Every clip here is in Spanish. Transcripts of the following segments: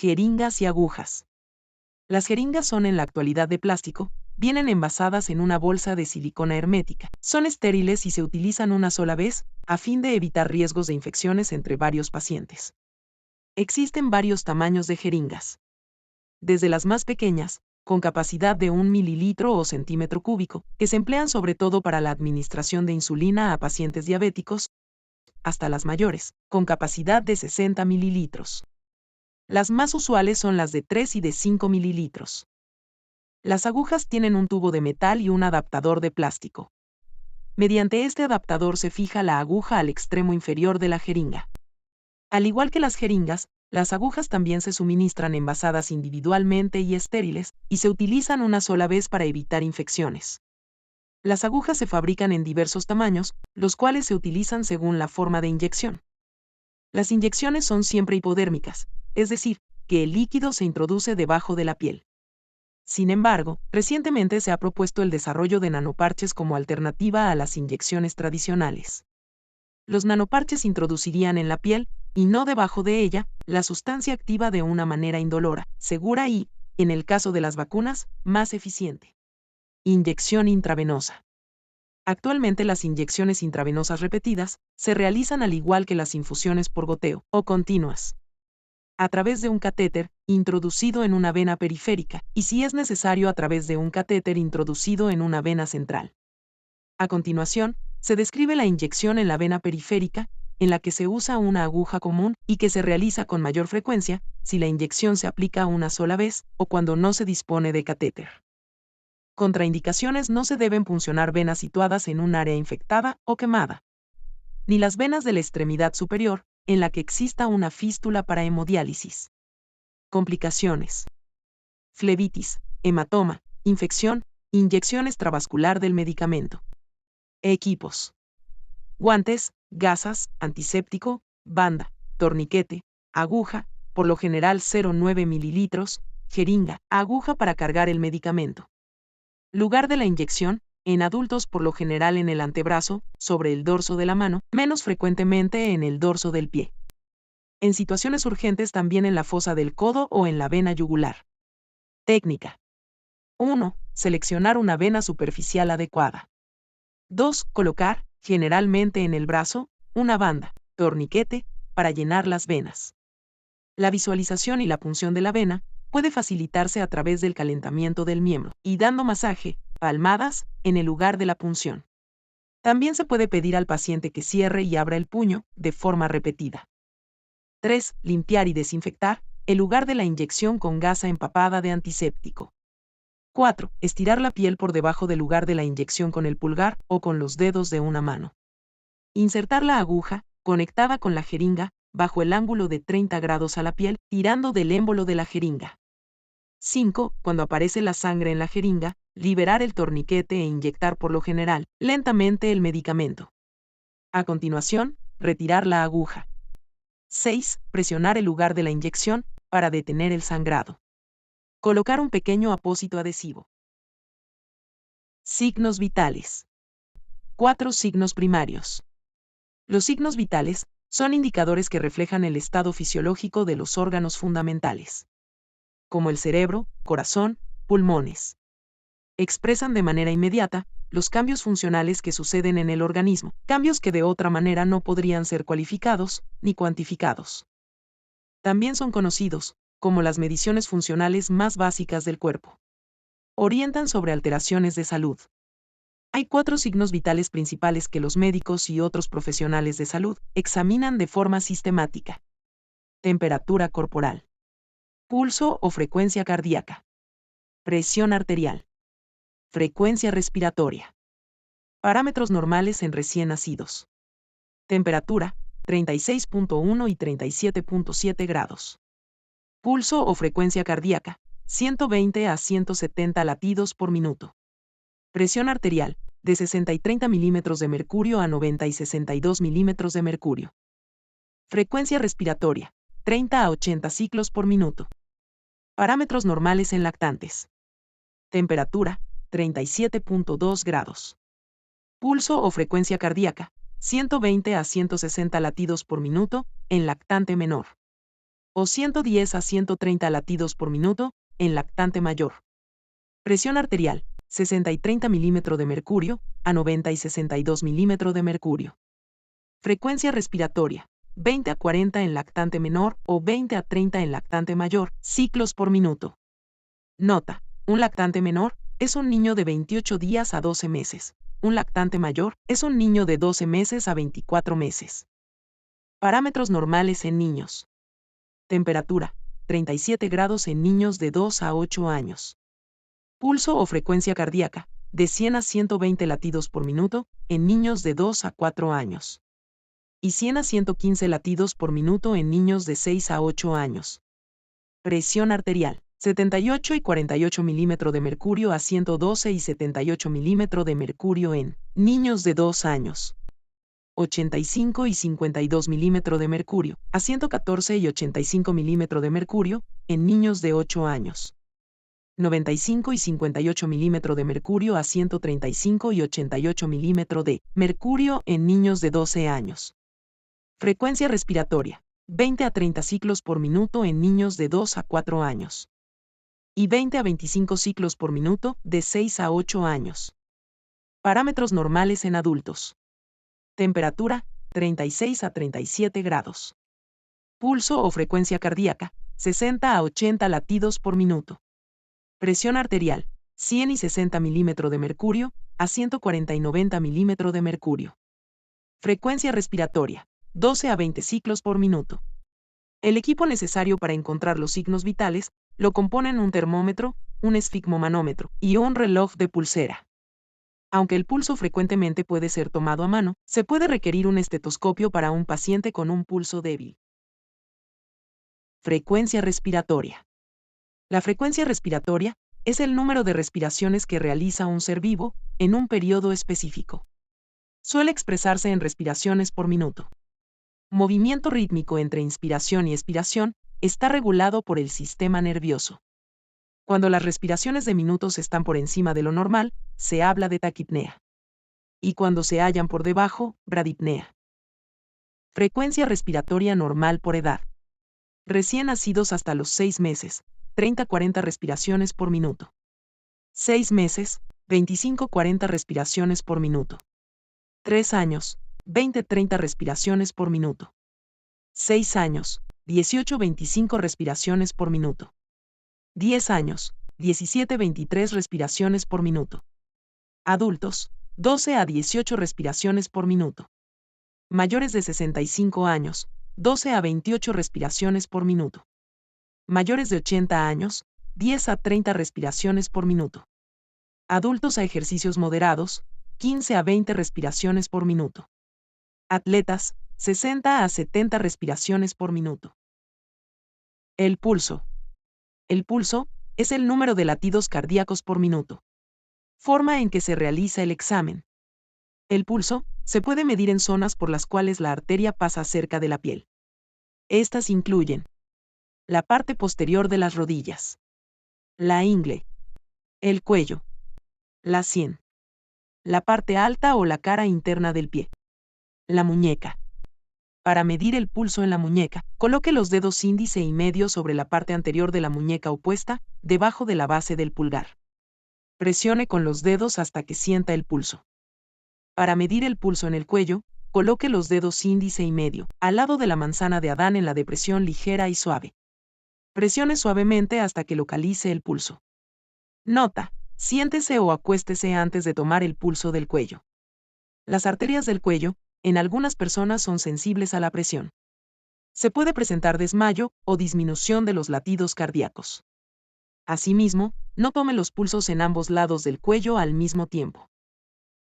Jeringas y agujas. Las jeringas son en la actualidad de plástico, vienen envasadas en una bolsa de silicona hermética, son estériles y se utilizan una sola vez, a fin de evitar riesgos de infecciones entre varios pacientes. Existen varios tamaños de jeringas. Desde las más pequeñas, con capacidad de 1 mililitro o centímetro cúbico, que se emplean sobre todo para la administración de insulina a pacientes diabéticos, hasta las mayores, con capacidad de 60 mililitros. Las más usuales son las de 3 y de 5 mililitros. Las agujas tienen un tubo de metal y un adaptador de plástico. Mediante este adaptador se fija la aguja al extremo inferior de la jeringa. Al igual que las jeringas, las agujas también se suministran envasadas individualmente y estériles, y se utilizan una sola vez para evitar infecciones. Las agujas se fabrican en diversos tamaños, los cuales se utilizan según la forma de inyección. Las inyecciones son siempre hipodérmicas, es decir, que el líquido se introduce debajo de la piel. Sin embargo, recientemente se ha propuesto el desarrollo de nanoparches como alternativa a las inyecciones tradicionales. Los nanoparches introducirían en la piel, y no debajo de ella, la sustancia activa de una manera indolora, segura y, en el caso de las vacunas, más eficiente. Inyección intravenosa. Actualmente las inyecciones intravenosas repetidas se realizan al igual que las infusiones por goteo o continuas, a través de un catéter introducido en una vena periférica y, si es necesario, a través de un catéter introducido en una vena central. A continuación, se describe la inyección en la vena periférica, en la que se usa una aguja común y que se realiza con mayor frecuencia si la inyección se aplica una sola vez o cuando no se dispone de catéter. Contraindicaciones: no se deben puncionar venas situadas en un área infectada o quemada, ni las venas de la extremidad superior, en la que exista una fístula para hemodiálisis. Complicaciones: flebitis, hematoma, infección, inyección extravascular del medicamento. Equipos: guantes, gasas, antiséptico, banda, torniquete, aguja, por lo general 0,9 mililitros, jeringa, aguja para cargar el medicamento. Lugar de la inyección: en adultos por lo general en el antebrazo, sobre el dorso de la mano, menos frecuentemente en el dorso del pie. En situaciones urgentes también en la fosa del codo o en la vena yugular. Técnica: 1. Seleccionar una vena superficial adecuada. 2. Colocar, generalmente en el brazo, una banda, torniquete, para llenar las venas. La visualización y la punción de la vena puede facilitarse a través del calentamiento del miembro y dando masaje, palmadas, en el lugar de la punción. También se puede pedir al paciente que cierre y abra el puño de forma repetida. 3. Limpiar y desinfectar el lugar de la inyección con gasa empapada de antiséptico. 4. Estirar la piel por debajo del lugar de la inyección con el pulgar o con los dedos de una mano. Insertar la aguja, conectada con la jeringa, bajo el ángulo de 30 grados a la piel, tirando del émbolo de la jeringa. 5. Cuando aparece la sangre en la jeringa, liberar el torniquete e inyectar por lo general, lentamente el medicamento. A continuación, retirar la aguja. 6. Presionar el lugar de la inyección, para detener el sangrado. Colocar un pequeño apósito adhesivo. Signos vitales. 4 signos primarios. Los signos vitales son indicadores que reflejan el estado fisiológico de los órganos fundamentales, como el cerebro, corazón, pulmones. Expresan de manera inmediata los cambios funcionales que suceden en el organismo, cambios que de otra manera no podrían ser cualificados ni cuantificados. También son conocidos como las mediciones funcionales más básicas del cuerpo. Orientan sobre alteraciones de salud. Hay 4 signos vitales principales que los médicos y otros profesionales de salud examinan de forma sistemática. Temperatura corporal. Pulso o frecuencia cardíaca. Presión arterial. Frecuencia respiratoria. Parámetros normales en recién nacidos. Temperatura, 36.1 y 37.7 grados. Pulso o frecuencia cardíaca, 120 a 170 latidos por minuto. Presión arterial, de 60 y 30 milímetros de mercurio a 90 y 62 milímetros de mercurio. Frecuencia respiratoria, 30 a 80 ciclos por minuto. Parámetros normales en lactantes. Temperatura, 37.2 grados. Pulso o frecuencia cardíaca, 120 a 160 latidos por minuto, en lactante menor. o 110 a 130 latidos por minuto en lactante mayor. Presión arterial, 60 y 30 milímetros de mercurio a 90 y 62 milímetros de mercurio. Frecuencia respiratoria, 20 a 40 en lactante menor o 20 a 30 en lactante mayor, ciclos por minuto. Nota, un lactante menor es un niño de 28 días a 12 meses. Un lactante mayor es un niño de 12 meses a 24 meses. Parámetros normales en niños. Temperatura, 37 grados en niños de 2 a 8 años. Pulso o frecuencia cardíaca, de 100 a 120 latidos por minuto en niños de 2 a 4 años. Y 100 a 115 latidos por minuto en niños de 6 a 8 años. Presión arterial, 78 y 48 milímetros de mercurio a 112 y 78 milímetros de mercurio en niños de 2 años. 85 y 52 milímetros de mercurio a 114 y 85 milímetros de mercurio en niños de 8 años. 95 y 58 milímetros de mercurio a 135 y 88 milímetros de mercurio en niños de 12 años. Frecuencia respiratoria, 20 a 30 ciclos por minuto en niños de 2 a 4 años. Y 20 a 25 ciclos por minuto de 6 a 8 años. Parámetros normales en adultos. Temperatura, 36 a 37 grados. Pulso o frecuencia cardíaca, 60 a 80 latidos por minuto. Presión arterial, 100 y 60 milímetros de mercurio a 140 y 90 milímetros de mercurio. Frecuencia respiratoria, 12 a 20 ciclos por minuto. El equipo necesario para encontrar los signos vitales lo componen un termómetro, un esfigmomanómetro y un reloj de pulsera. Aunque el pulso frecuentemente puede ser tomado a mano, se puede requerir un estetoscopio para un paciente con un pulso débil. Frecuencia respiratoria. La frecuencia respiratoria es el número de respiraciones que realiza un ser vivo en un periodo específico. Suele expresarse en respiraciones por minuto. Movimiento rítmico entre inspiración y expiración está regulado por el sistema nervioso. Cuando las respiraciones de minutos están por encima de lo normal, se habla de taquipnea. Y cuando se hallan por debajo, bradipnea. Frecuencia respiratoria normal por edad. Recién nacidos hasta los 6 meses, 30-40 respiraciones por minuto. 6 meses, 25-40 respiraciones por minuto. 3 años, 20-30 respiraciones por minuto. 6 años, 18-25 respiraciones por minuto. 10 años, 17-23 respiraciones por minuto. Adultos, 12 a 18 respiraciones por minuto. Mayores de 65 años, 12 a 28 respiraciones por minuto. Mayores de 80 años, 10 a 30 respiraciones por minuto. Adultos a ejercicios moderados, 15 a 20 respiraciones por minuto. Atletas, 60 a 70 respiraciones por minuto. El pulso. El pulso es el número de latidos cardíacos por minuto. Forma en que se realiza el examen. El pulso se puede medir en zonas por las cuales la arteria pasa cerca de la piel. Estas incluyen la parte posterior de las rodillas, la ingle, el cuello, la sien, la parte alta o la cara interna del pie, la muñeca. Para medir el pulso en la muñeca, coloque los dedos índice y medio sobre la parte anterior de la muñeca opuesta, debajo de la base del pulgar. Presione con los dedos hasta que sienta el pulso. Para medir el pulso en el cuello, coloque los dedos índice y medio, al lado de la manzana de Adán en la depresión ligera y suave. Presione suavemente hasta que localice el pulso. Nota: siéntese o acuéstese antes de tomar el pulso del cuello. Las arterias del cuello, en algunas personas son sensibles a la presión. Se puede presentar desmayo o disminución de los latidos cardíacos. Asimismo, no tome los pulsos en ambos lados del cuello al mismo tiempo.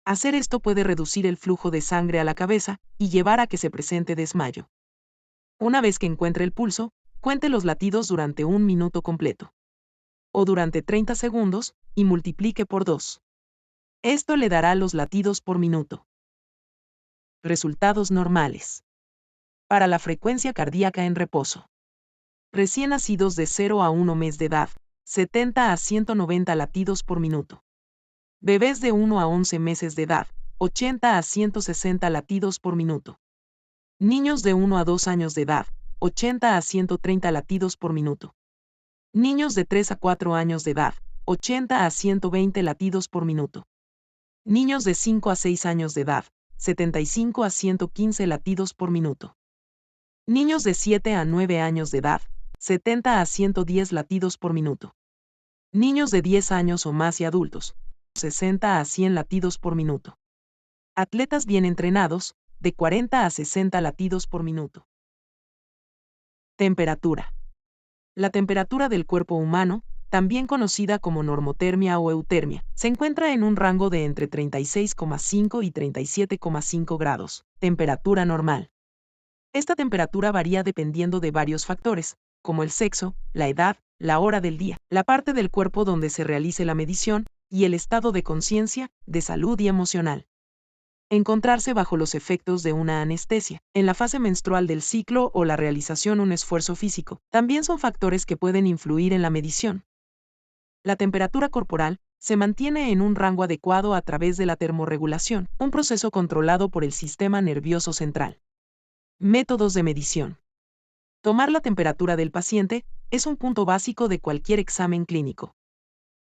Hacer esto puede reducir el flujo de sangre a la cabeza y llevar a que se presente desmayo. Una vez que encuentre el pulso, cuente los latidos durante 1 minuto completo. O durante 30 segundos, y multiplique por 2. Esto le dará los latidos por minuto. Resultados normales. Para la frecuencia cardíaca en reposo. Recién nacidos de 0 a 1 mes de edad, 70 a 190 latidos por minuto. Bebés de 1 a 11 meses de edad, 80 a 160 latidos por minuto. Niños de 1 a 2 años de edad, 80 a 130 latidos por minuto. Niños de 3 a 4 años de edad, 80 a 120 latidos por minuto. Niños de 5 a 6 años de edad, 75 a 115 latidos por minuto. Niños de 7 a 9 años de edad, 70 a 110 latidos por minuto. Niños de 10 años o más y adultos, 60 a 100 latidos por minuto. Atletas bien entrenados, de 40 a 60 latidos por minuto. Temperatura. La temperatura del cuerpo humano, también conocida como normotermia o eutermia, se encuentra en un rango de entre 36,5 y 37,5 grados, temperatura normal. Esta temperatura varía dependiendo de varios factores, como el sexo, la edad, la hora del día, la parte del cuerpo donde se realice la medición, y el estado de conciencia, de salud y emocional. Encontrarse bajo los efectos de una anestesia, en la fase menstrual del ciclo o la realización de un esfuerzo físico, también son factores que pueden influir en la medición. La temperatura corporal se mantiene en un rango adecuado a través de la termorregulación, un proceso controlado por el sistema nervioso central. Métodos de medición. Tomar la temperatura del paciente es un punto básico de cualquier examen clínico.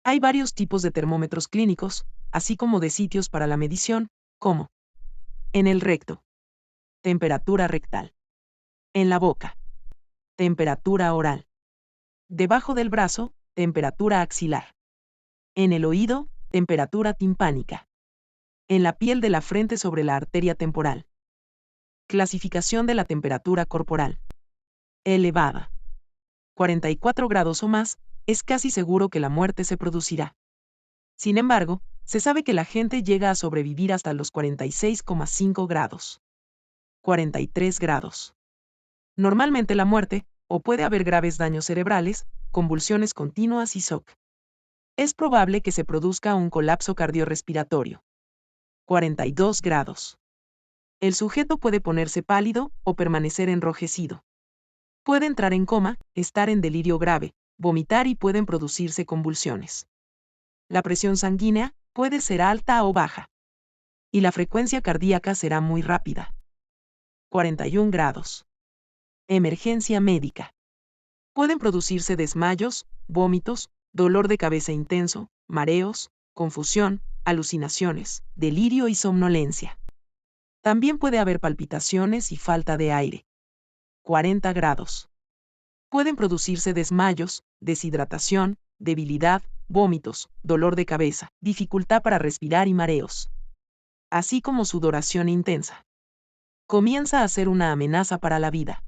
Hay varios tipos de termómetros clínicos, así como de sitios para la medición, como en el recto, temperatura rectal; en la boca, temperatura oral; debajo del brazo, temperatura axilar; en el oído, temperatura timpánica; en la piel de la frente sobre la arteria temporal. Clasificación de la temperatura corporal. Elevada. 44 grados o más, es casi seguro que la muerte se producirá. Sin embargo, se sabe que la gente llega a sobrevivir hasta los 46,5 grados. 43 grados. Normalmente la muerte, o puede haber graves daños cerebrales, convulsiones continuas y shock. Es probable que se produzca un colapso cardiorrespiratorio. 42 grados. El sujeto puede ponerse pálido o permanecer enrojecido. Puede entrar en coma, estar en delirio grave, vomitar y pueden producirse convulsiones. La presión sanguínea puede ser alta o baja. Y la frecuencia cardíaca será muy rápida. 41 grados. Emergencia médica. Pueden producirse desmayos, vómitos, dolor de cabeza intenso, mareos, confusión, alucinaciones, delirio y somnolencia. También puede haber palpitaciones y falta de aire. 40 grados. Pueden producirse desmayos, deshidratación, debilidad, vómitos, dolor de cabeza, dificultad para respirar y mareos, así como sudoración intensa. Comienza a ser una amenaza para la vida.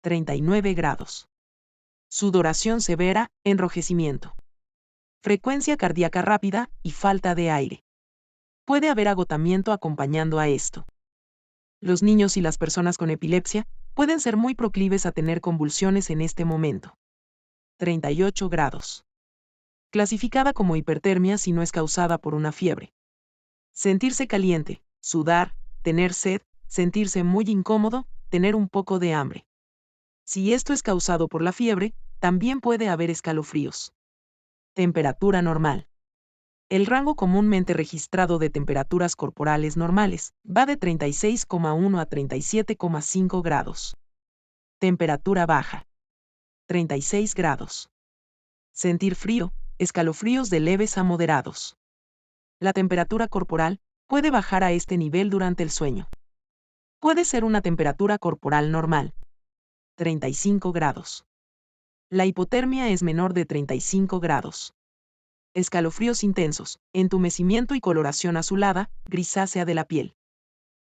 39 grados. Sudoración severa, enrojecimiento. Frecuencia cardíaca rápida y falta de aire. Puede haber agotamiento acompañando a esto. Los niños y las personas con epilepsia pueden ser muy proclives a tener convulsiones en este momento. 38 grados. Clasificada como hipertermia si no es causada por una fiebre. Sentirse caliente, sudar, tener sed, sentirse muy incómodo, tener un poco de hambre. Si esto es causado por la fiebre, también puede haber escalofríos. Temperatura normal. El rango comúnmente registrado de temperaturas corporales normales va de 36,1 a 37,5 grados. Temperatura baja. 36 grados. Sentir frío, escalofríos de leves a moderados. La temperatura corporal puede bajar a este nivel durante el sueño. Puede ser una temperatura corporal normal. 35 grados. La hipotermia es menor de 35 grados. Escalofríos intensos, entumecimiento y coloración azulada, grisácea de la piel.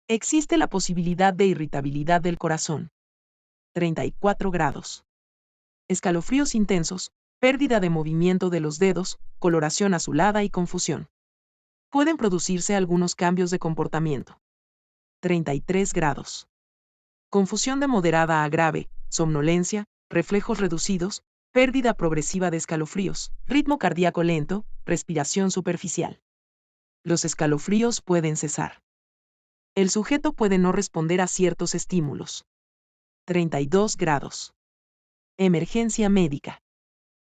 Existe la posibilidad de irritabilidad del corazón. 34 grados. Escalofríos intensos, pérdida de movimiento de los dedos, coloración azulada y confusión. Pueden producirse algunos cambios de comportamiento. 33 grados. Confusión de moderada a grave, somnolencia, reflejos reducidos, pérdida progresiva de escalofríos, ritmo cardíaco lento, respiración superficial. Los escalofríos pueden cesar. El sujeto puede no responder a ciertos estímulos. 32 grados. Emergencia médica.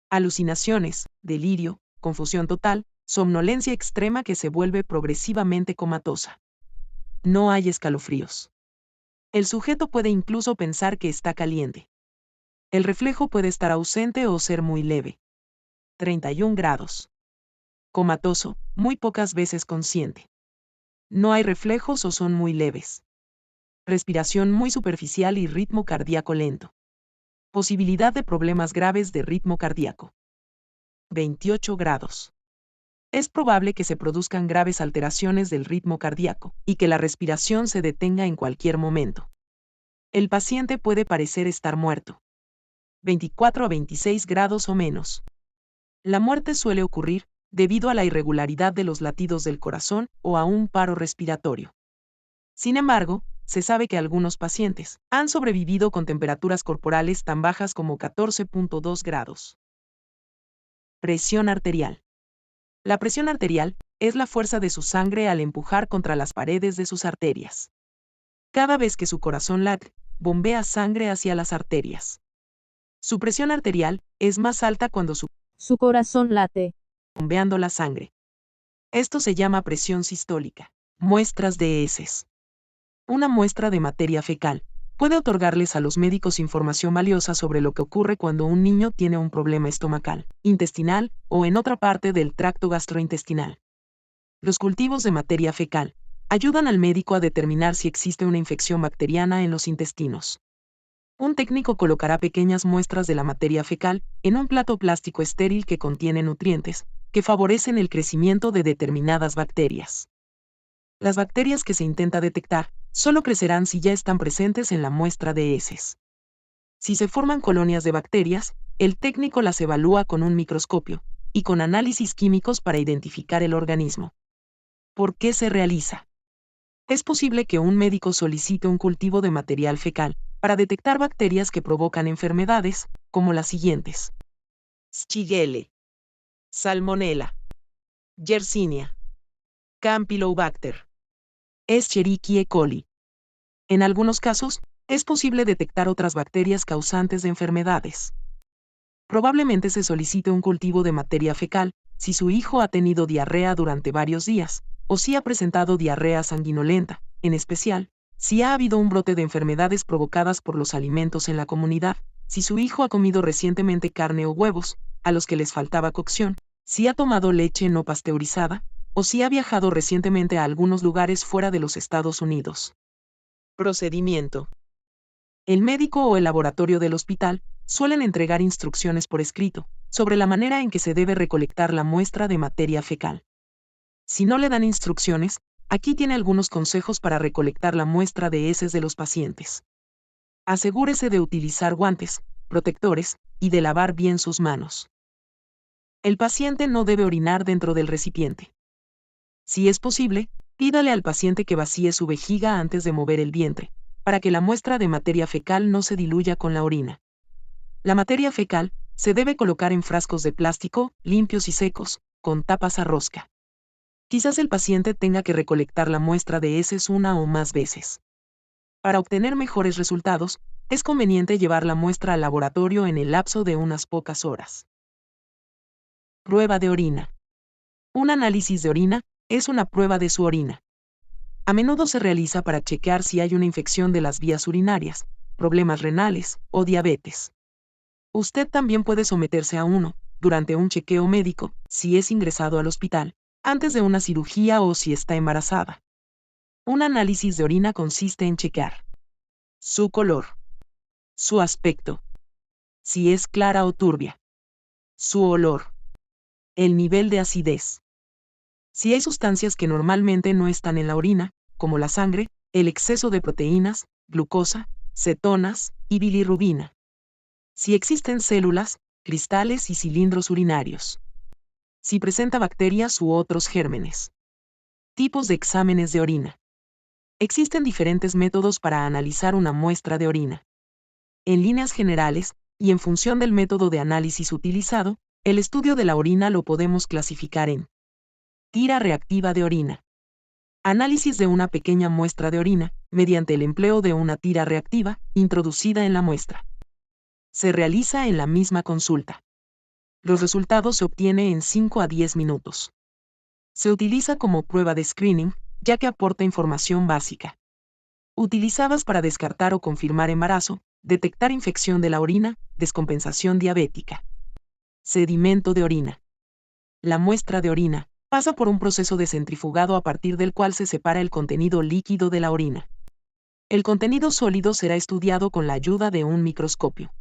Alucinaciones, delirio, confusión total, somnolencia extrema que se vuelve progresivamente comatosa. No hay escalofríos. El sujeto puede incluso pensar que está caliente. El reflejo puede estar ausente o ser muy leve. 31 grados. Comatoso, muy pocas veces consciente. No hay reflejos o son muy leves. Respiración muy superficial y ritmo cardíaco lento. Posibilidad de problemas graves de ritmo cardíaco. 28 grados. Es probable que se produzcan graves alteraciones del ritmo cardíaco y que la respiración se detenga en cualquier momento. El paciente puede parecer estar muerto. 24 a 26 grados o menos. La muerte suele ocurrir debido a la irregularidad de los latidos del corazón o a un paro respiratorio. Sin embargo, se sabe que algunos pacientes han sobrevivido con temperaturas corporales tan bajas como 14.2 grados. Presión arterial. La presión arterial es la fuerza de su sangre al empujar contra las paredes de sus arterias. Cada vez que su corazón late, bombea sangre hacia las arterias. Su presión arterial es más alta cuando su corazón late, bombeando la sangre. Esto se llama presión sistólica. Muestras de heces. Una muestra de materia fecal puede otorgarles a los médicos información valiosa sobre lo que ocurre cuando un niño tiene un problema estomacal, intestinal o en otra parte del tracto gastrointestinal. Los cultivos de materia fecal ayudan al médico a determinar si existe una infección bacteriana en los intestinos. Un técnico colocará pequeñas muestras de la materia fecal en un plato plástico estéril que contiene nutrientes que favorecen el crecimiento de determinadas bacterias. Las bacterias que se intenta detectar solo crecerán si ya están presentes en la muestra de heces. Si se forman colonias de bacterias, el técnico las evalúa con un microscopio y con análisis químicos para identificar el organismo. ¿Por qué se realiza? Es posible que un médico solicite un cultivo de material fecal para detectar bacterias que provocan enfermedades, como las siguientes: Shigella, Salmonella, Yersinia, Campylobacter, Escherichia coli. En algunos casos, es posible detectar otras bacterias causantes de enfermedades. Probablemente se solicite un cultivo de materia fecal si su hijo ha tenido diarrea durante varios días, o si ha presentado diarrea sanguinolenta, en especial, si ha habido un brote de enfermedades provocadas por los alimentos en la comunidad, si su hijo ha comido recientemente carne o huevos, a los que les faltaba cocción, si ha tomado leche no pasteurizada, o si ha viajado recientemente a algunos lugares fuera de los Estados Unidos. Procedimiento. El médico o el laboratorio del hospital suelen entregar instrucciones por escrito sobre la manera en que se debe recolectar la muestra de materia fecal. Si no le dan instrucciones, aquí tiene algunos consejos para recolectar la muestra de heces de los pacientes. Asegúrese de utilizar guantes, protectores, y de lavar bien sus manos. El paciente no debe orinar dentro del recipiente. Si es posible, pídale al paciente que vacíe su vejiga antes de mover el vientre, para que la muestra de materia fecal no se diluya con la orina. La materia fecal se debe colocar en frascos de plástico, limpios y secos, con tapas a rosca. Quizás el paciente tenga que recolectar la muestra de heces una o más veces. Para obtener mejores resultados, es conveniente llevar la muestra al laboratorio en el lapso de unas pocas horas. Prueba de orina. Un análisis de orina es una prueba de su orina. A menudo se realiza para chequear si hay una infección de las vías urinarias, problemas renales o diabetes. Usted también puede someterse a uno, durante un chequeo médico, si es ingresado al hospital, antes de una cirugía o si está embarazada. Un análisis de orina consiste en chequear su color, su aspecto, si es clara o turbia, su olor, el nivel de acidez. Si hay sustancias que normalmente no están en la orina, como la sangre, el exceso de proteínas, glucosa, cetonas y bilirrubina. Si existen células, cristales y cilindros urinarios. Si presenta bacterias u otros gérmenes. Tipos de exámenes de orina. Existen diferentes métodos para analizar una muestra de orina. En líneas generales, y en función del método de análisis utilizado, el estudio de la orina lo podemos clasificar en tira reactiva de orina. Análisis de una pequeña muestra de orina, mediante el empleo de una tira reactiva, introducida en la muestra. Se realiza en la misma consulta. Los resultados se obtienen en 5 a 10 minutos. Se utiliza como prueba de screening, ya que aporta información básica. utilizadas para descartar o confirmar embarazo, detectar infección de la orina, descompensación diabética. Sedimento de orina. La muestra de orina pasa por un proceso de centrifugado a partir del cual se separa el contenido líquido de la orina. El contenido sólido será estudiado con la ayuda de un microscopio.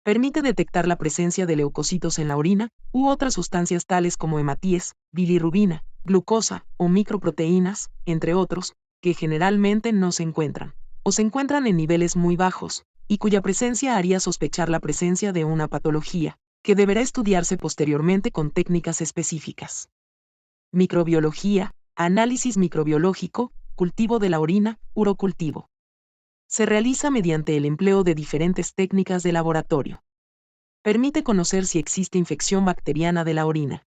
Permite detectar la presencia de leucocitos en la orina u otras sustancias tales como hematíes, bilirrubina, glucosa o microproteínas, entre otros, que generalmente no se encuentran, o se encuentran en niveles muy bajos, y cuya presencia haría sospechar la presencia de una patología, que deberá estudiarse posteriormente con técnicas específicas. Microbiología, análisis microbiológico, cultivo de la orina, urocultivo. Se realiza mediante el empleo de diferentes técnicas de laboratorio. Permite conocer si existe infección bacteriana de la orina,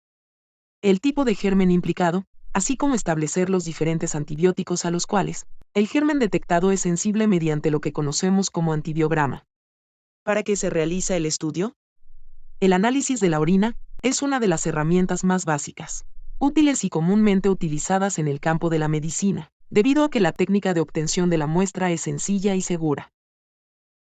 el tipo de germen implicado, así como establecer los diferentes antibióticos a los cuales el germen detectado es sensible mediante lo que conocemos como antibiograma. ¿Para qué se realiza el estudio? El análisis de la orina es una de las herramientas más básicas, útiles y comúnmente utilizadas en el campo de la medicina, debido a que la técnica de obtención de la muestra es sencilla y segura.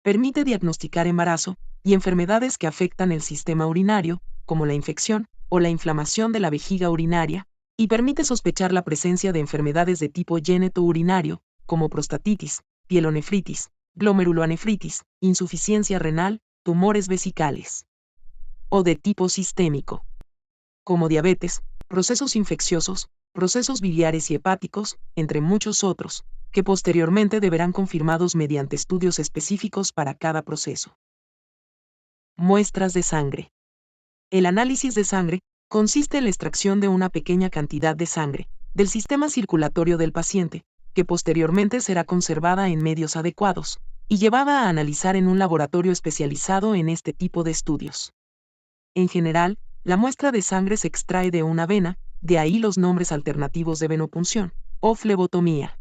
Permite diagnosticar embarazo y enfermedades que afectan el sistema urinario, como la infección o la inflamación de la vejiga urinaria, y permite sospechar la presencia de enfermedades de tipo genetourinario, como prostatitis, pielonefritis, glomeruloanefritis, insuficiencia renal, tumores vesicales, o de tipo sistémico, como diabetes, procesos infecciosos, procesos biliares y hepáticos, entre muchos otros, que posteriormente deberán confirmados mediante estudios específicos para cada proceso. Muestras de sangre. El análisis de sangre consiste en la extracción de una pequeña cantidad de sangre del sistema circulatorio del paciente, que posteriormente será conservada en medios adecuados y llevada a analizar en un laboratorio especializado en este tipo de estudios. En general, la muestra de sangre se extrae de una vena, de ahí los nombres alternativos de venopunción o flebotomía.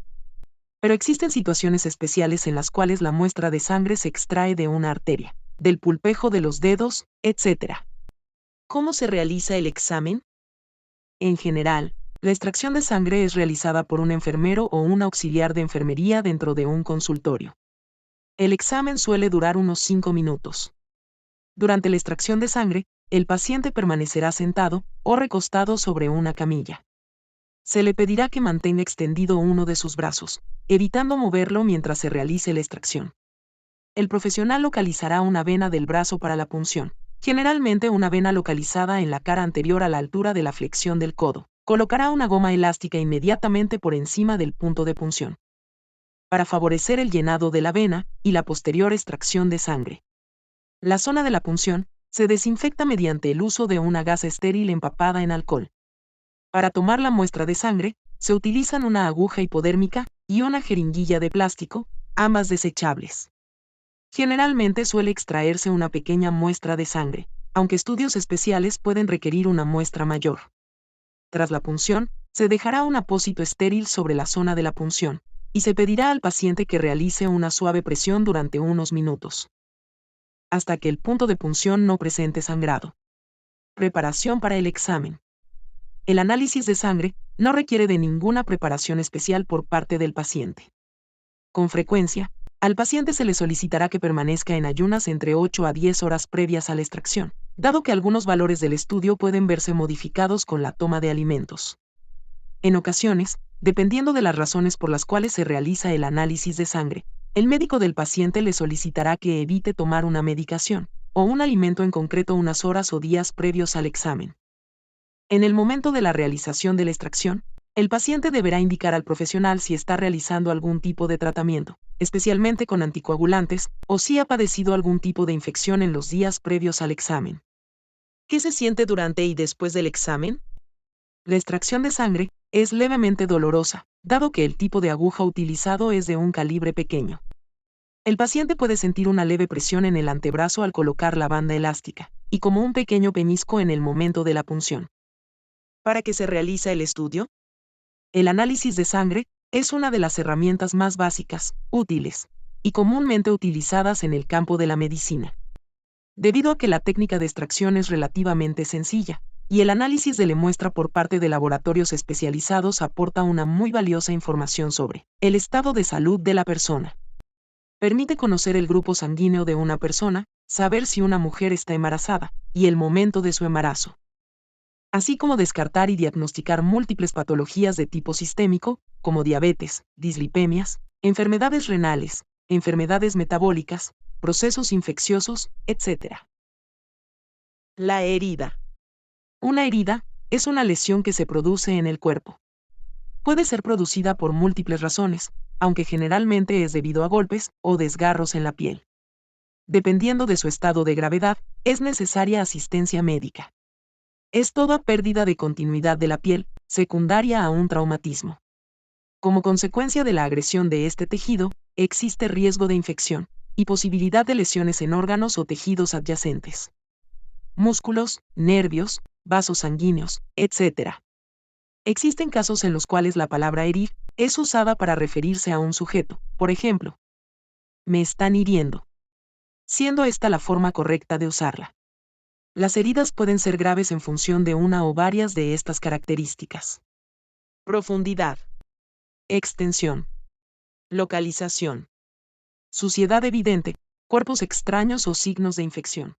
Pero existen situaciones especiales en las cuales la muestra de sangre se extrae de una arteria, del pulpejo de los dedos, etc. ¿Cómo se realiza el examen? En general, la extracción de sangre es realizada por un enfermero o un auxiliar de enfermería dentro de un consultorio. El examen suele durar unos 5 minutos. Durante la extracción de sangre, el paciente permanecerá sentado o recostado sobre una camilla. Se le pedirá que mantenga extendido uno de sus brazos, evitando moverlo mientras se realice la extracción. El profesional localizará una vena del brazo para la punción, generalmente una vena localizada en la cara anterior a la altura de la flexión del codo. Colocará una goma elástica inmediatamente por encima del punto de punción, para favorecer el llenado de la vena y la posterior extracción de sangre. La zona de la punción se desinfecta mediante el uso de una gasa estéril empapada en alcohol. Para tomar la muestra de sangre, se utilizan una aguja hipodérmica y una jeringuilla de plástico, ambas desechables. Generalmente suele extraerse una pequeña muestra de sangre, aunque estudios especiales pueden requerir una muestra mayor. Tras la punción, se dejará un apósito estéril sobre la zona de la punción, y se pedirá al paciente que realice una suave presión durante unos minutos, hasta que el punto de punción no presente sangrado. Preparación para el examen. El análisis de sangre no requiere de ninguna preparación especial por parte del paciente. Con frecuencia, al paciente se le solicitará que permanezca en ayunas entre 8 a 10 horas previas a la extracción, dado que algunos valores del estudio pueden verse modificados con la toma de alimentos. En ocasiones, dependiendo de las razones por las cuales se realiza el análisis de sangre, el médico del paciente le solicitará que evite tomar una medicación o un alimento en concreto unas horas o días previos al examen. En el momento de la realización de la extracción, el paciente deberá indicar al profesional si está realizando algún tipo de tratamiento, especialmente con anticoagulantes, o si ha padecido algún tipo de infección en los días previos al examen. ¿Qué se siente durante y después del examen? La extracción de sangre es levemente dolorosa, dado que el tipo de aguja utilizado es de un calibre pequeño. El paciente puede sentir una leve presión en el antebrazo al colocar la banda elástica, y como un pequeño peñisco en el momento de la punción. ¿Para qué se realiza el estudio? El análisis de sangre es una de las herramientas más básicas, útiles y comúnmente utilizadas en el campo de la medicina. Debido a que la técnica de extracción es relativamente sencilla, y el análisis de la muestra por parte de laboratorios especializados aporta una muy valiosa información sobre el estado de salud de la persona. Permite conocer el grupo sanguíneo de una persona, saber si una mujer está embarazada, y el momento de su embarazo, así como descartar y diagnosticar múltiples patologías de tipo sistémico, como diabetes, dislipemias, enfermedades renales, enfermedades metabólicas, procesos infecciosos, etc. La herida. Una herida es una lesión que se produce en el cuerpo. Puede ser producida por múltiples razones, aunque generalmente es debido a golpes o desgarros en la piel. Dependiendo de su estado de gravedad, es necesaria asistencia médica. Es toda pérdida de continuidad de la piel, secundaria a un traumatismo. Como consecuencia de la agresión de este tejido, existe riesgo de infección y posibilidad de lesiones en órganos o tejidos adyacentes. Músculos, nervios, vasos sanguíneos, etc. Existen casos en los cuales la palabra herir es usada para referirse a un sujeto, por ejemplo, me están hiriendo, siendo esta la forma correcta de usarla. Las heridas pueden ser graves en función de una o varias de estas características. Profundidad. Extensión. Localización. Suciedad evidente, cuerpos extraños o signos de infección.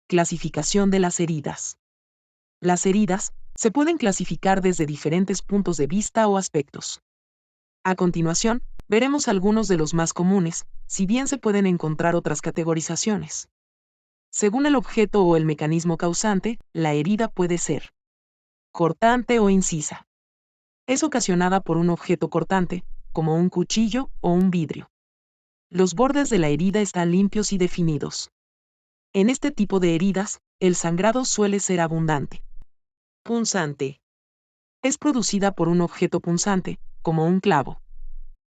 Clasificación de las heridas. Las heridas se pueden clasificar desde diferentes puntos de vista o aspectos. A continuación, veremos algunos de los más comunes, si bien se pueden encontrar otras categorizaciones. Según el objeto o el mecanismo causante, la herida puede ser cortante o incisa. Es ocasionada por un objeto cortante, como un cuchillo o un vidrio. Los bordes de la herida están limpios y definidos. En este tipo de heridas, el sangrado suele ser abundante. Punzante. Es producida por un objeto punzante, como un clavo.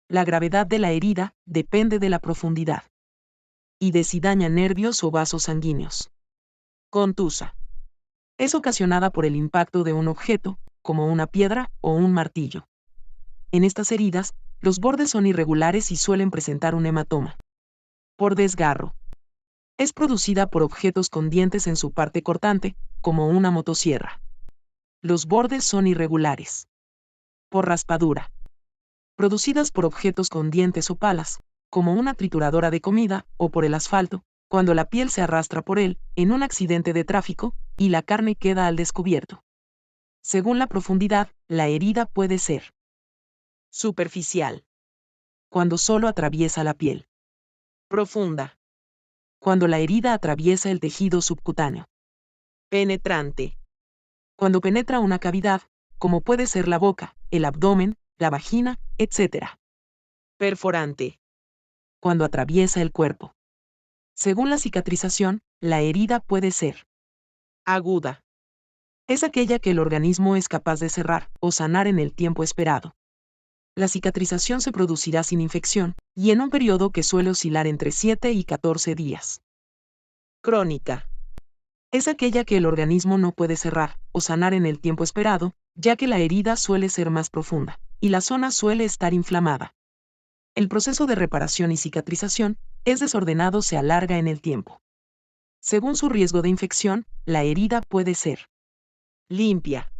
La gravedad de la herida depende de la profundidad y de si daña nervios o vasos sanguíneos. Contusa. Es ocasionada por el impacto de un objeto, como una piedra o un martillo. En estas heridas, los bordes son irregulares y suelen presentar un hematoma. Por desgarro. Es producida por objetos con dientes en su parte cortante, como una motosierra. Los bordes son irregulares. Por raspadura. Producidas por objetos con dientes o palas, como una trituradora de comida, o por el asfalto, cuando la piel se arrastra por él, en un accidente de tráfico, y la carne queda al descubierto. Según la profundidad, la herida puede ser superficial, cuando solo atraviesa la piel. Profunda, cuando la herida atraviesa el tejido subcutáneo. Penetrante, cuando penetra una cavidad, como puede ser la boca, el abdomen, la vagina, etc. Perforante, cuando atraviesa el cuerpo. Según la cicatrización, la herida puede ser aguda. Es aquella que el organismo es capaz de cerrar o sanar en el tiempo esperado. La cicatrización se producirá sin infección y en un periodo que suele oscilar entre 7 y 14 días. Crónica. Es aquella que el organismo no puede cerrar o sanar en el tiempo esperado, ya que la herida suele ser más profunda y la zona suele estar inflamada. El proceso de reparación y cicatrización es desordenado, se alarga en el tiempo. Según su riesgo de infección, la herida puede ser limpia.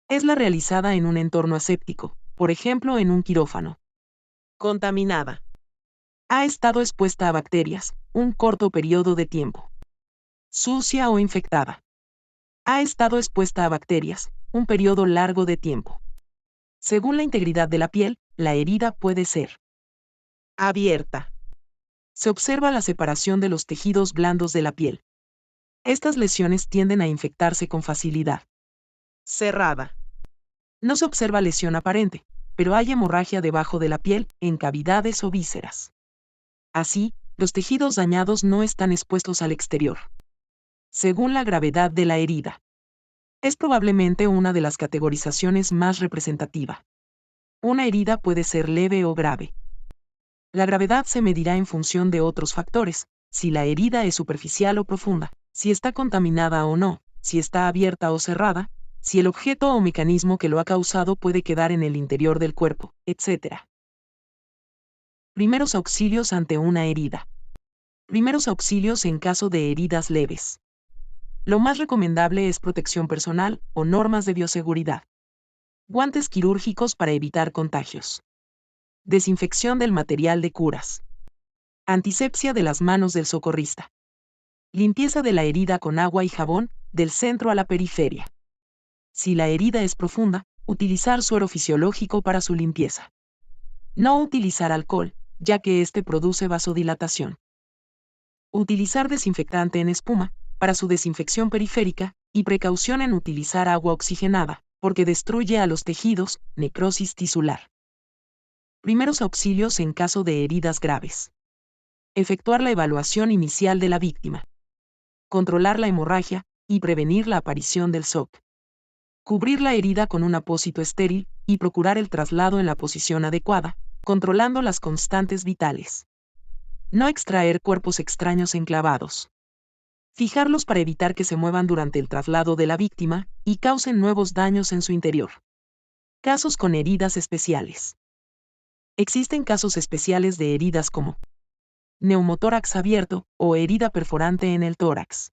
Es la realizada en un entorno aséptico, por ejemplo en un quirófano. Contaminada. Ha estado expuesta a bacterias, un corto periodo de tiempo. Sucia o infectada. Ha estado expuesta a bacterias, un periodo largo de tiempo. Según la integridad de la piel, la herida puede ser abierta. Se observa la separación de los tejidos blandos de la piel. Estas lesiones tienden a infectarse con facilidad. Cerrada. No se observa lesión aparente, pero hay hemorragia debajo de la piel, en cavidades o vísceras. Así, los tejidos dañados no están expuestos al exterior. Según la gravedad de la herida. Es probablemente una de las categorizaciones más representativa. Una herida puede ser leve o grave. La gravedad se medirá en función de otros factores, si la herida es superficial o profunda, si está contaminada o no, si está abierta o cerrada, si el objeto o mecanismo que lo ha causado puede quedar en el interior del cuerpo, etc. Primeros auxilios ante una herida. Primeros auxilios en caso de heridas leves. Lo más recomendable es protección personal o normas de bioseguridad. Guantes quirúrgicos para evitar contagios. Desinfección del material de curas. Antisepsia de las manos del socorrista. Limpieza de la herida con agua y jabón, del centro a la periferia. Si la herida es profunda, utilizar suero fisiológico para su limpieza. No utilizar alcohol, ya que este produce vasodilatación. Utilizar desinfectante en espuma, para su desinfección periférica, y precaución en utilizar agua oxigenada, porque destruye a los tejidos, necrosis tisular. Primeros auxilios en caso de heridas graves. Efectuar la evaluación inicial de la víctima. Controlar la hemorragia, y prevenir la aparición del shock. Cubrir la herida con un apósito estéril, y procurar el traslado en la posición adecuada, controlando las constantes vitales. No extraer cuerpos extraños enclavados. Fijarlos para evitar que se muevan durante el traslado de la víctima, y causen nuevos daños en su interior. Casos con heridas especiales. Existen casos especiales de heridas como neumotórax abierto o herida perforante en el tórax.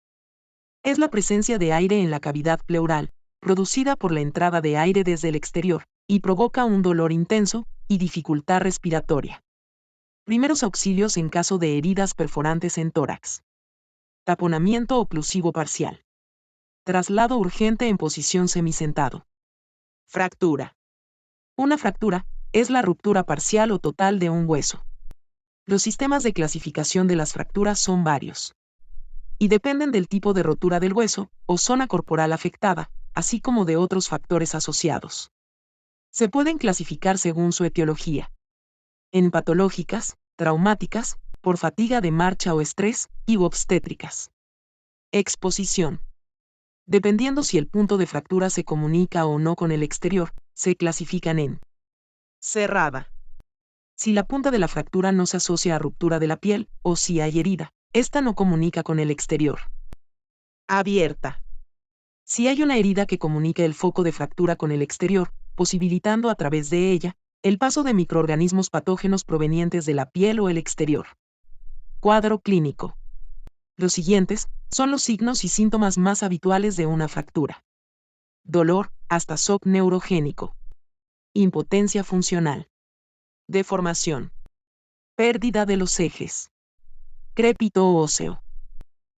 Es la presencia de aire en la cavidad pleural, producida por la entrada de aire desde el exterior, y provoca un dolor intenso y dificultad respiratoria. Primeros auxilios en caso de heridas perforantes en tórax. Taponamiento oclusivo parcial. Traslado urgente en posición semisentado. Fractura. Una fractura es la ruptura parcial o total de un hueso. Los sistemas de clasificación de las fracturas son varios, y dependen del tipo de rotura del hueso o zona corporal afectada, así como de otros factores asociados. Se pueden clasificar según su etiología. En patológicas, traumáticas, por fatiga de marcha o estrés, y obstétricas. Exposición. Dependiendo si el punto de fractura se comunica o no con el exterior, se clasifican en cerrada. Si la punta de la fractura no se asocia a ruptura de la piel, o si hay herida, esta no comunica con el exterior. Abierta. Si hay una herida que comunica el foco de fractura con el exterior, posibilitando a través de ella, el paso de microorganismos patógenos provenientes de la piel o el exterior. Cuadro clínico. Los siguientes son los signos y síntomas más habituales de una fractura. Dolor, hasta shock neurogénico. Impotencia funcional. Deformación. Pérdida de los ejes. Crépito óseo.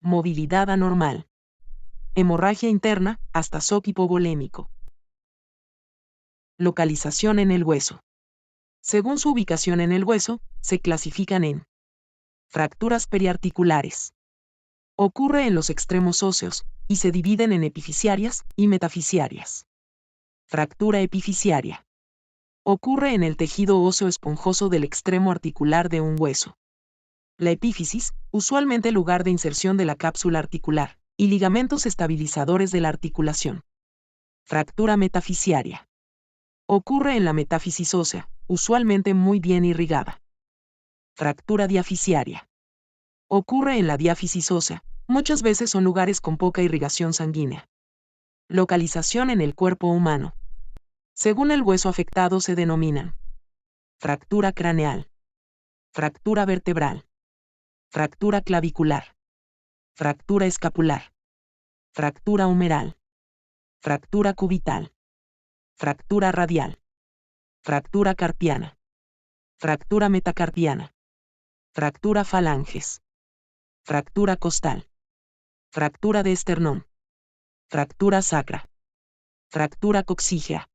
Movilidad anormal. Hemorragia interna, hasta shock hipovolémico. Localización en el hueso. Según su ubicación en el hueso, se clasifican en fracturas periarticulares. Ocurre en los extremos óseos, y se dividen en epifisiarias y metafisiarias. Fractura epifisiaria. Ocurre en el tejido óseo esponjoso del extremo articular de un hueso. La epífisis, usualmente lugar de inserción de la cápsula articular, y ligamentos estabilizadores de la articulación. Fractura metafisiaria. Ocurre en la metáfisis ósea, usualmente muy bien irrigada. Fractura diafisiaria. Ocurre en la diáfisis ósea, muchas veces son lugares con poca irrigación sanguínea. Localización en el cuerpo humano. Según el hueso afectado se denominan fractura craneal, fractura vertebral, fractura clavicular, fractura escapular, fractura humeral, fractura cubital, fractura radial, fractura carpiana, fractura metacarpiana, fractura falanges, fractura costal, fractura de esternón, fractura sacra, fractura coxígea,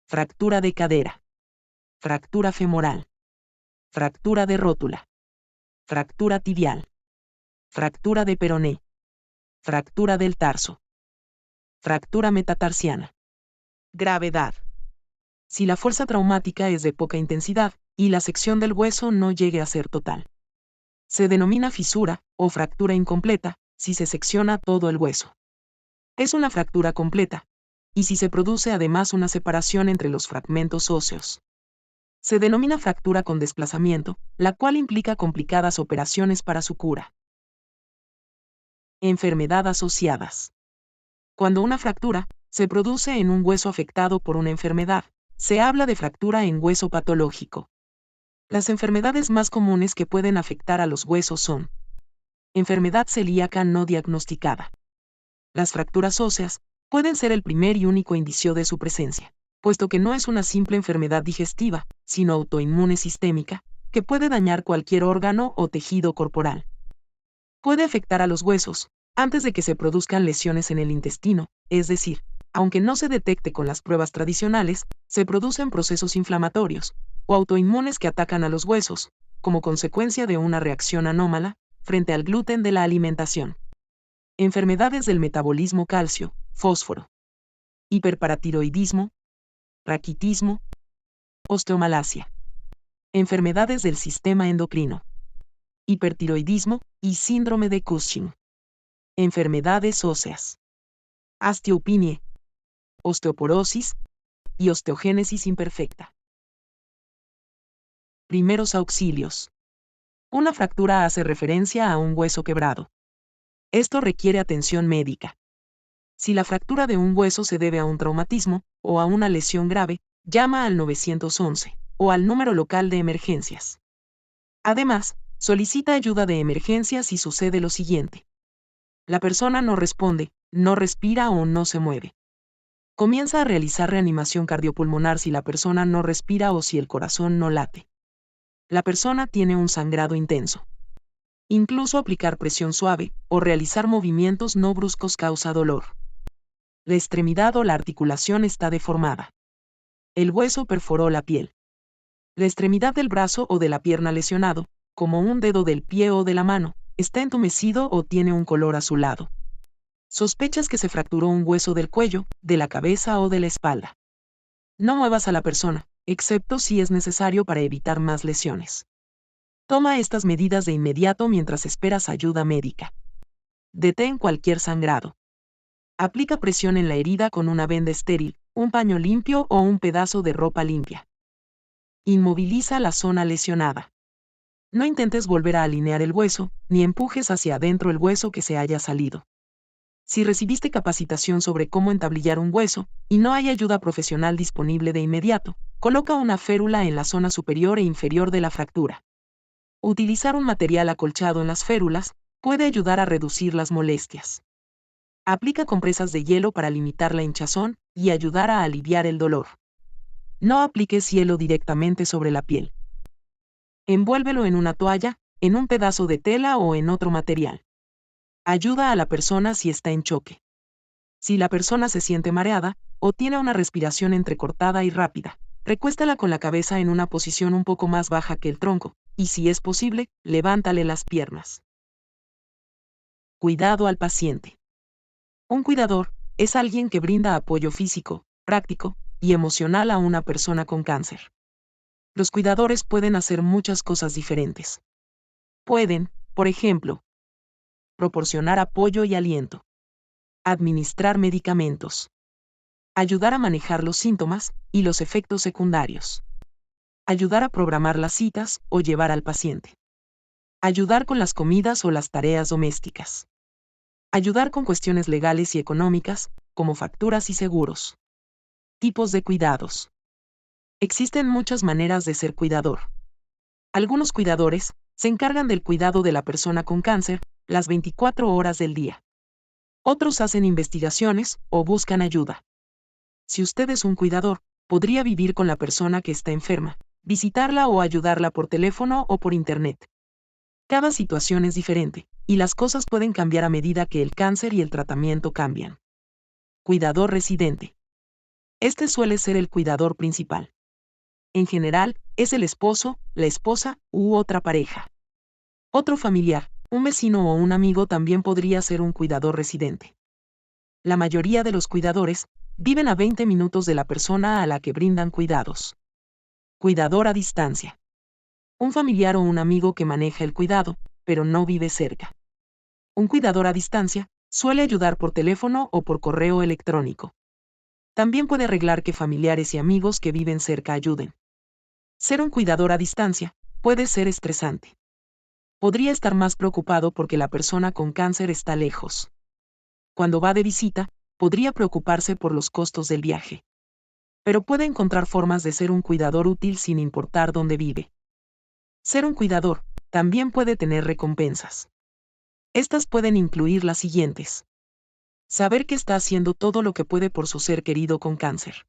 fractura de cadera, fractura femoral, fractura de rótula, fractura tibial, fractura de peroné, fractura del tarso, fractura metatarsiana. Gravedad. Si la fuerza traumática es de poca intensidad, y la sección del hueso no llegue a ser total. Se denomina fisura, o fractura incompleta, si se secciona todo el hueso. Es una fractura completa, y si se produce además una separación entre los fragmentos óseos. Se denomina fractura con desplazamiento, la cual implica complicadas operaciones para su cura. Enfermedad asociadas. Cuando una fractura se produce en un hueso afectado por una enfermedad, se habla de fractura en hueso patológico. Las enfermedades más comunes que pueden afectar a los huesos son enfermedad celíaca no diagnosticada, Las fracturas óseas pueden ser el primer y único indicio de su presencia, puesto que no es una simple enfermedad digestiva, sino autoinmune sistémica, que puede dañar cualquier órgano o tejido corporal. Puede afectar a los huesos, antes de que se produzcan lesiones en el intestino, es decir, aunque no se detecte con las pruebas tradicionales, se producen procesos inflamatorios o autoinmunes que atacan a los huesos, como consecuencia de una reacción anómala frente al gluten de la alimentación. Enfermedades del metabolismo calcio, fósforo, hiperparatiroidismo, raquitismo, osteomalacia. Enfermedades del sistema endocrino, hipertiroidismo y síndrome de Cushing. Enfermedades óseas, osteopenia, osteoporosis y osteogénesis imperfecta. Primeros auxilios. Una fractura hace referencia a un hueso quebrado. Esto requiere atención médica. Si la fractura de un hueso se debe a un traumatismo o a una lesión grave, llama al 911 o al número local de emergencias. Además, solicita ayuda de emergencia si sucede lo siguiente. La persona no responde, no respira o no se mueve. Comienza a realizar reanimación cardiopulmonar si la persona no respira o si el corazón no late. La persona tiene un sangrado intenso. Incluso aplicar presión suave o realizar movimientos no bruscos causa dolor. La extremidad o la articulación está deformada. El hueso perforó la piel. La extremidad del brazo o de la pierna lesionado, como un dedo del pie o de la mano, está entumecido o tiene un color azulado. Sospechas que se fracturó un hueso del cuello, de la cabeza o de la espalda. No muevas a la persona, excepto si es necesario para evitar más lesiones. Toma estas medidas de inmediato mientras esperas ayuda médica. Detén cualquier sangrado. Aplica presión en la herida con una venda estéril, un paño limpio o un pedazo de ropa limpia. Inmoviliza la zona lesionada. No intentes volver a alinear el hueso, ni empujes hacia adentro el hueso que se haya salido. Si recibiste capacitación sobre cómo entablillar un hueso, y no hay ayuda profesional disponible de inmediato, coloca una férula en la zona superior e inferior de la fractura. Utilizar un material acolchado en las férulas puede ayudar a reducir las molestias. Aplica compresas de hielo para limitar la hinchazón y ayudar a aliviar el dolor. No apliques hielo directamente sobre la piel. Envuélvelo en una toalla, en un pedazo de tela o en otro material. Ayuda a la persona si está en choque. Si la persona se siente mareada o tiene una respiración entrecortada y rápida, recuéstala con la cabeza en una posición un poco más baja que el tronco, y si es posible, levántale las piernas. Cuidado al paciente. Un cuidador es alguien que brinda apoyo físico, práctico y emocional a una persona con cáncer. Los cuidadores pueden hacer muchas cosas diferentes. Pueden, por ejemplo, proporcionar apoyo y aliento, administrar medicamentos, ayudar a manejar los síntomas y los efectos secundarios, ayudar a programar las citas o llevar al paciente, ayudar con las comidas o las tareas domésticas, ayudar con cuestiones legales y económicas, como facturas y seguros. Tipos de cuidados. Existen muchas maneras de ser cuidador. Algunos cuidadores se encargan del cuidado de la persona con cáncer las 24 horas del día. Otros hacen investigaciones o buscan ayuda. Si usted es un cuidador, podría vivir con la persona que está enferma, visitarla o ayudarla por teléfono o por internet. Cada situación es diferente, y las cosas pueden cambiar a medida que el cáncer y el tratamiento cambian. Cuidador residente. Este suele ser el cuidador principal. En general, es el esposo, la esposa u otra pareja. Otro familiar, un vecino o un amigo también podría ser un cuidador residente. La mayoría de los cuidadores viven a 20 minutos de la persona a la que brindan cuidados. Cuidador a distancia. Un familiar o un amigo que maneja el cuidado, pero no vive cerca. Un cuidador a distancia suele ayudar por teléfono o por correo electrónico. También puede arreglar que familiares y amigos que viven cerca ayuden. Ser un cuidador a distancia puede ser estresante. Podría estar más preocupado porque la persona con cáncer está lejos. Cuando va de visita, podría preocuparse por los costos del viaje. Pero puede encontrar formas de ser un cuidador útil sin importar dónde vive. Ser un cuidador también puede tener recompensas. Estas pueden incluir las siguientes. Saber que está haciendo todo lo que puede por su ser querido con cáncer.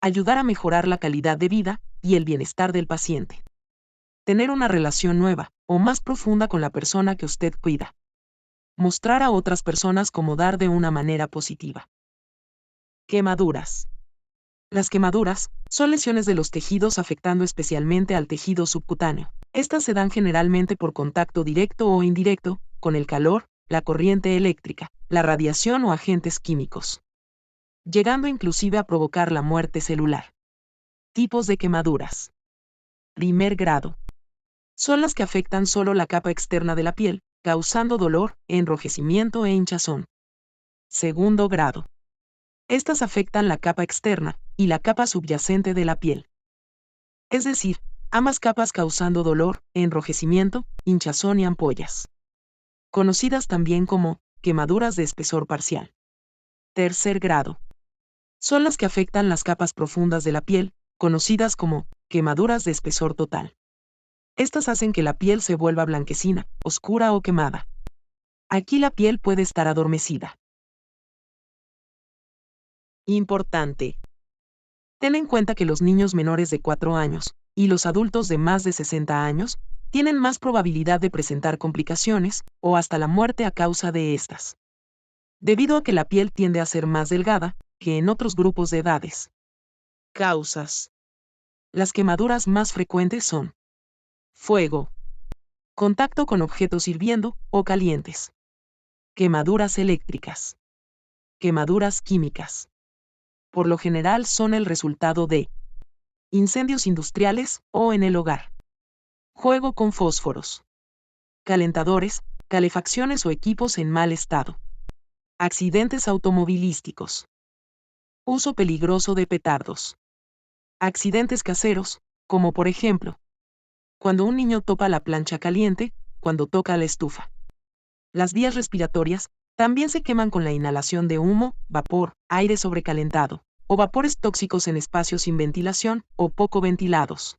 Ayudar a mejorar la calidad de vida y el bienestar del paciente. Tener una relación nueva o más profunda con la persona que usted cuida. Mostrar a otras personas cómo dar de una manera positiva. Quemaduras. Las quemaduras son lesiones de los tejidos afectando especialmente al tejido subcutáneo. Estas se dan generalmente por contacto directo o indirecto con el calor, la corriente eléctrica, la radiación o agentes químicos, llegando inclusive a provocar la muerte celular. Tipos de quemaduras. Primer grado. Son las que afectan solo la capa externa de la piel, causando dolor, enrojecimiento e hinchazón. Segundo grado. Estas afectan la capa externa y la capa subyacente de la piel. Es decir, ambas capas causando dolor, enrojecimiento, hinchazón y ampollas. Conocidas también como quemaduras de espesor parcial. Tercer grado. Son las que afectan las capas profundas de la piel, conocidas como quemaduras de espesor total. Estas hacen que la piel se vuelva blanquecina, oscura o quemada. Aquí la piel puede estar adormecida. Importante. Ten en cuenta que los niños menores de 4 años y los adultos de más de 60 años tienen más probabilidad de presentar complicaciones o hasta la muerte a causa de estas, debido a que la piel tiende a ser más delgada que en otros grupos de edades. Causas. Las quemaduras más frecuentes son fuego, contacto con objetos hirviendo o calientes, quemaduras eléctricas, quemaduras químicas. Por lo general son el resultado de incendios industriales o en el hogar, juego con fósforos, calentadores, calefacciones o equipos en mal estado, accidentes automovilísticos, uso peligroso de petardos, accidentes caseros, como por ejemplo, cuando un niño topa la plancha caliente, cuando toca la estufa. Las vías respiratorias también se queman con la inhalación de humo, vapor, aire sobrecalentado, o vapores tóxicos en espacios sin ventilación o poco ventilados.